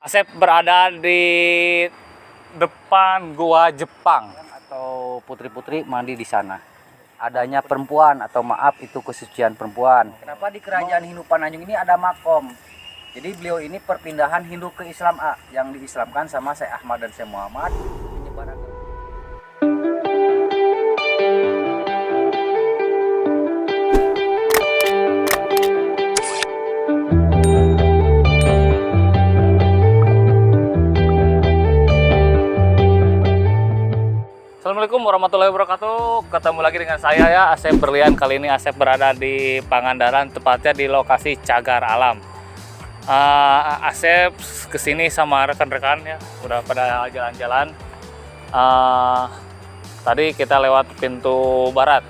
Asep berada di depan Gua Jepang. Atau putri-putri mandi di sana. Adanya perempuan atau maaf itu kesucian perempuan. Kenapa di kerajaan Hindu Pananjung ini ada makom? Jadi beliau ini perpindahan Hindu ke Islam yang diislamkan sama Syekh Ahmad dan Syekh Muhammad. Penyebaran Assalamualaikum warahmatullahi wabarakatuh. Ketemu lagi dengan saya ya, Asep Berlian. Kali ini Asep berada di Pangandaran, tepatnya di lokasi Cagar Alam. Asep kesini sama rekan-rekan ya, udah pada jalan-jalan. Tadi kita lewat pintu barat,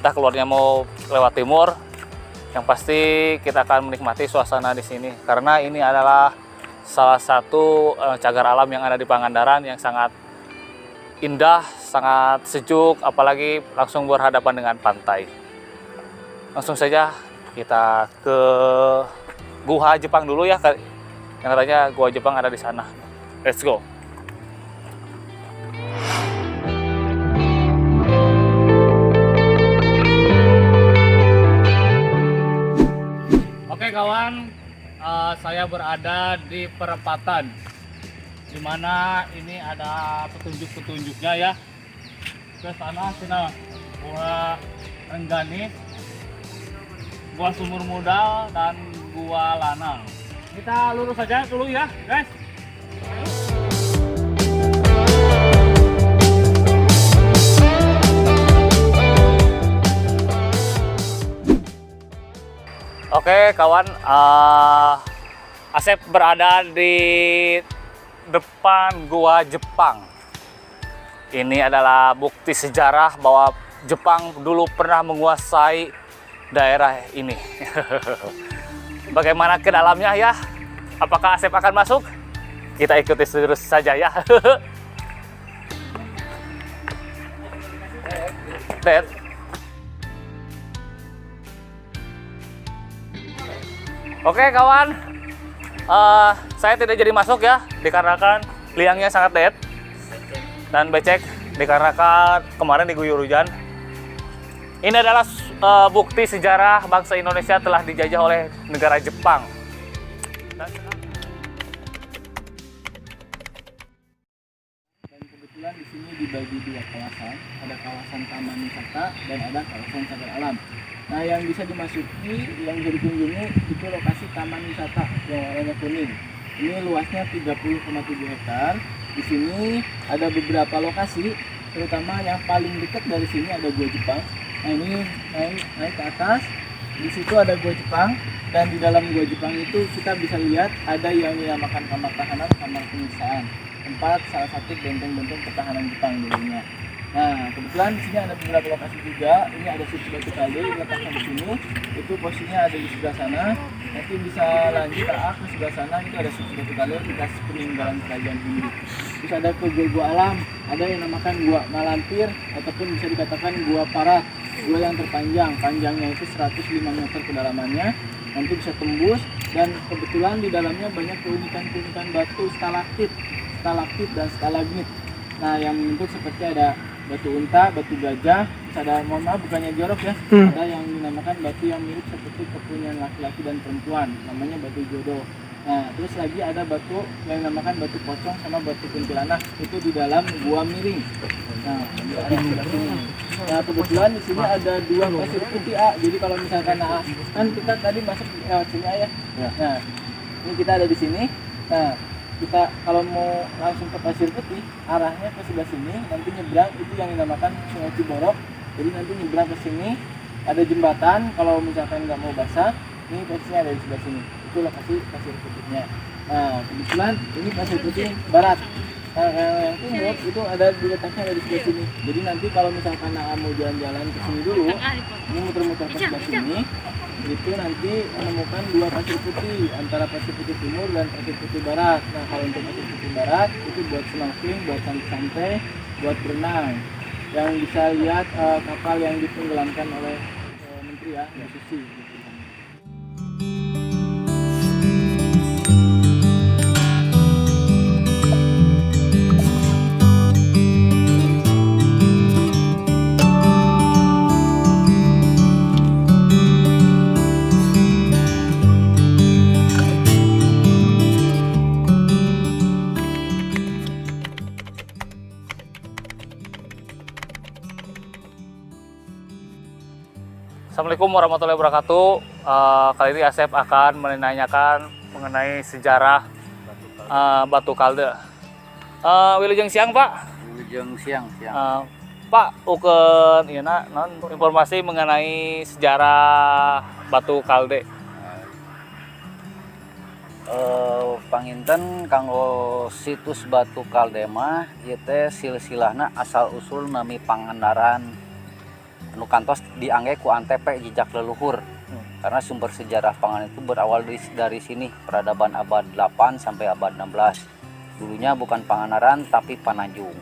kita keluarnya mau lewat timur. Yang pasti kita akan menikmati suasana di sini karena ini adalah salah satu cagar alam yang ada di Pangandaran yang sangat indah, sangat sejuk, apalagi langsung berhadapan dengan pantai. Langsung saja kita ke Gua Jepang dulu ya, yang katanya Gua Jepang ada di sana. Let's go. Oke kawan, saya berada di perempatan, di mana ini ada petunjuk-petunjuknya ya. Ke sana Gua Rengganis, Gua Sumur Muda, dan Gua Lanang. Kita lurus saja dulu ya guys. Oke kawan, Asep berada di depan Gua Jepang. Ini adalah bukti sejarah bahwa Jepang dulu pernah menguasai daerah ini. Bagaimana ke dalamnya ya? Apakah Asep akan masuk? Kita ikuti terus saja ya. Dad. Oke kawan, saya tidak jadi masuk ya, dikarenakan liangnya sangat dead dan becek, dikarenakan kemarin diguyur hujan. Ini adalah bukti sejarah bangsa Indonesia telah dijajah oleh negara Jepang. Dan kebetulan di sini dibagi dua kawasan, ada kawasan Taman Wisata dan ada kawasan Cagar Alam. Nah, yang bisa dimasuki, yang bisa dikunjungi itu lokasi Taman Wisata yang warnanya kuning. Ini luasnya 30,7 hektar. Di sini ada beberapa lokasi, terutama yang paling dekat dari sini ada Gua Jepang. Nah, ini naik ke atas. Di situ ada Gua Jepang, dan di dalam Gua Jepang itu kita bisa lihat ada yang dinamakan kamar tahanan, kamar penyiksaan, tempat salah satu benteng-benteng pertahanan Jepang dulunya. Nah, kebetulan di sini ada beberapa lokasi juga. Ini ada susu batu kali letaknya di sini. Itu posisinya ada di sebelah sana. Nanti bisa lanjut ke sebelah sana. Itu ada susu batu kali bekas peninggalan kerajaan Hindu. Terus ada ke gua alam. Ada yang namakan Gua Malampir ataupun bisa dikatakan Gua Parat. Gua yang terpanjang. Panjangnya itu 105 meter kedalamannya. Nanti bisa tembus, dan kebetulan di dalamnya banyak keunikan-keunikan batu stalaktit, dan stalagmit. Nah, yang bentuk seperti ada batu unta, batu gajah, terus ada, mohon maaf bukannya jorok ya, ada yang dinamakan batu yang mirip seperti kepunyaan laki-laki dan perempuan, namanya batu jodoh. Nah, terus lagi ada batu yang dinamakan batu pocong sama batu kuntilanak, itu di dalam Gua Miring. Nah, ini ada sebelah sini. Nah, kebetulan di sini ada dua pasir putih jadi kalau misalkan kan kita tadi masuk lewat sini ya. Nah, ini kita ada di sini. Nah, kita kalau mau langsung ke Pasir Putih, arahnya ke sebelah sini, nanti nyebrang itu yang dinamakan Sungai Ciborok. Jadi nanti nyebrang ke sini, ada jembatan. Kalau misalkan nggak mau basah, ini posisinya ada di sebelah sini. Itu lokasi Pasir Putihnya. Nah, kebetulan ini Pasir Putih Barat. Nah, yang timur itu ada di letaknya ada di sebelah sini. Jadi nanti kalau misalkan mau jalan-jalan ke sini dulu, ini muter-muter ke sebelah sini, itu nanti menemukan dua pasir putih antara Pasir Putih Timur dan Pasir Putih Barat. Nah, kalau untuk Pasir Putih Barat itu buat snorkeling, buat santai-santai, buat berenang. Yang bisa lihat kapal yang ditenggelamkan oleh menteri ya, Mbak Susi. Gitu. Assalamualaikum warahmatullahi wabarakatuh. Kali ini Asep akan menanyakan mengenai sejarah Batu Kalde. Wilujeng siang Pak. Wilujeng siang. Pak, ukeun ieu informasi mengenai sejarah Batu Kalde. Panginten kanggo situs Batu Kalde mah ieu teh silsilahna asal usul nami Pangandaran anu kantos diangge ku Antep jejak leluhur. Karena sumber sejarah Pangan itu berawal dari sini, peradaban abad 8 sampai abad 16. Dulunya bukan Pangandaran tapi Pananjung.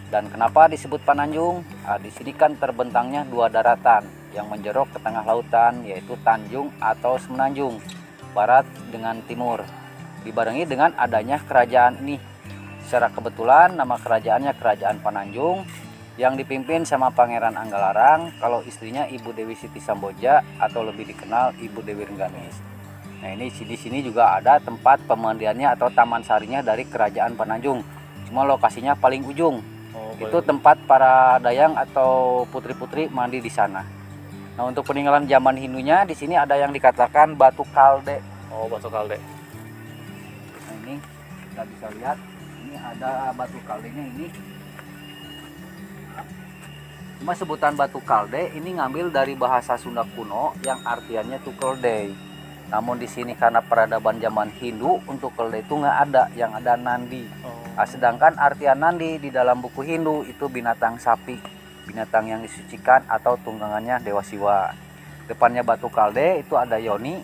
Dan kenapa disebut Pananjung? Di sini kan terbentangnya dua daratan yang menjerok ke tengah lautan, yaitu Tanjung atau Semenanjung, barat dengan timur. Dibarengi dengan adanya kerajaan ini. Secara kebetulan nama kerajaannya Kerajaan Pananjung yang dipimpin sama Pangeran Anggalarang, kalau istrinya Ibu Dewi Siti Samboja atau lebih dikenal Ibu Dewi Rengganis. Nah, ini di sini juga ada tempat pemandiannya atau taman sarinya dari Kerajaan Pananjung. Cuma lokasinya paling ujung. Itu tempat para dayang atau putri-putri mandi di sana. Nah, untuk peninggalan zaman Hindunya di sini ada yang dikatakan Batu Kalde. Oh, Batu Kalde. Nah, ini kita bisa lihat, ini ada Batu Kaldenya ini. Cuma sebutan Batu Kalde ini ngambil dari bahasa Sunda kuno yang artiannya Tukeldei. Namun di sini karena peradaban zaman Hindu, untuk keldei itu nggak ada, yang ada nandi. Sedangkan artian nandi di dalam buku Hindu itu binatang sapi, binatang yang disucikan atau tunggangannya Dewa Siwa. Depannya Batu Kalde itu ada yoni.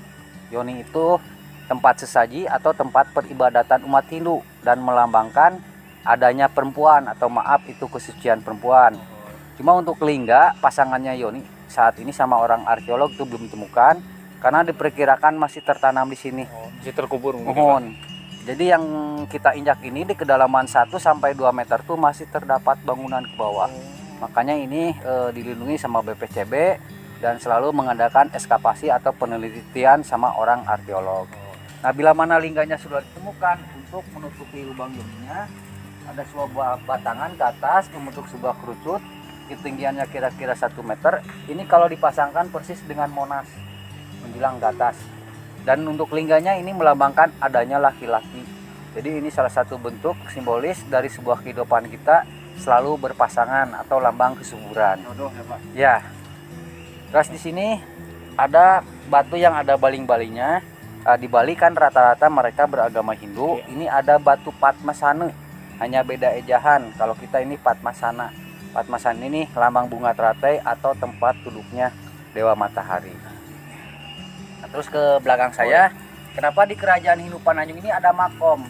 Yoni itu tempat sesaji atau tempat peribadatan umat Hindu dan melambangkan adanya perempuan atau maaf itu kesucian perempuan. Cuma untuk lingga pasangannya Yoni saat ini sama orang arkeolog itu belum ditemukan karena diperkirakan masih tertanam di sini. Masih terkubur mungkin. Jadi yang kita injak ini di kedalaman 1 sampai 2 meter tuh masih terdapat bangunan ke bawah. Makanya ini dilindungi sama BPCB dan selalu mengadakan eskavasi atau penelitian sama orang arkeolog. Nah, bila mana lingganya sudah ditemukan, untuk menutupi lubang Yoninya ada sebuah batangan ke atas membentuk sebuah kerucut. Ketinggiannya kira-kira 1 meter. Ini kalau dipasangkan persis dengan Monas menjulang ke atas. Dan untuk lingganya ini melambangkan adanya laki-laki. Jadi ini salah satu bentuk simbolis dari sebuah kehidupan kita selalu berpasangan atau lambang kesuburan. Jodoh ya Pak. Ya. Terus di sini ada batu yang ada baling-balingnya. Di Bali kan rata-rata mereka beragama Hindu. Ini ada batu Padmasana. Hanya beda ejahan. Kalau kita ini Padmasana. Padmasana ini lambang bunga teratai atau tempat duduknya Dewa Matahari. Nah, terus ke belakang saya, kenapa di Kerajaan Hindu Pananjung ini ada makom?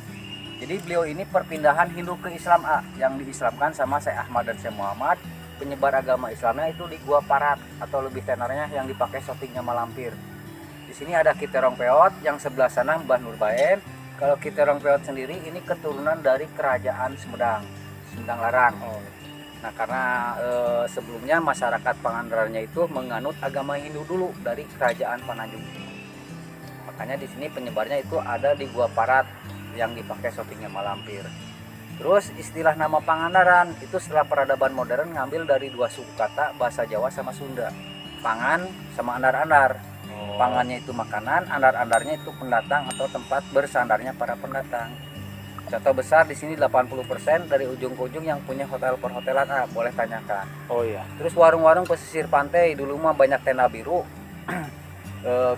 Jadi beliau ini perpindahan Hindu ke Islam yang diislamkan sama Syekh Ahmad dan Syekh Muhammad. Penyebar agama Islamnya itu di Gua Parat atau lebih tenarnya yang dipakai syutingnya Malampir. Di sini ada Kiterong Peot, yang sebelah sana Mbah Nurbaen. Kalau Kiterong Peot sendiri ini keturunan dari Kerajaan Sumedang Larang. Nah, karena sebelumnya masyarakat Pangandarannya itu menganut agama Hindu dulu dari Kerajaan Pananjung. Makanya di sini penyebarnya itu ada di Gua Parat yang dipakai syutingnya Malampir. Terus istilah nama Pangandaran itu setelah peradaban modern ngambil dari dua suku kata bahasa Jawa sama Sunda. Pangan sama andar-andar. Pangannya itu makanan, andar-andarnya itu pendatang atau tempat bersandarnya para pendatang. Contoh besar di sini 80% dari ujung ke ujung yang punya hotel perhotelan boleh tanyakan. Oh iya. Terus warung-warung pesisir pantai dulu mah banyak tenda biru.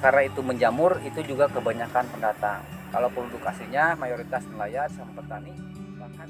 Karena itu menjamur, itu juga kebanyakan pendatang. Kalau penduduk aslinya mayoritas nelayan sama petani, bahkan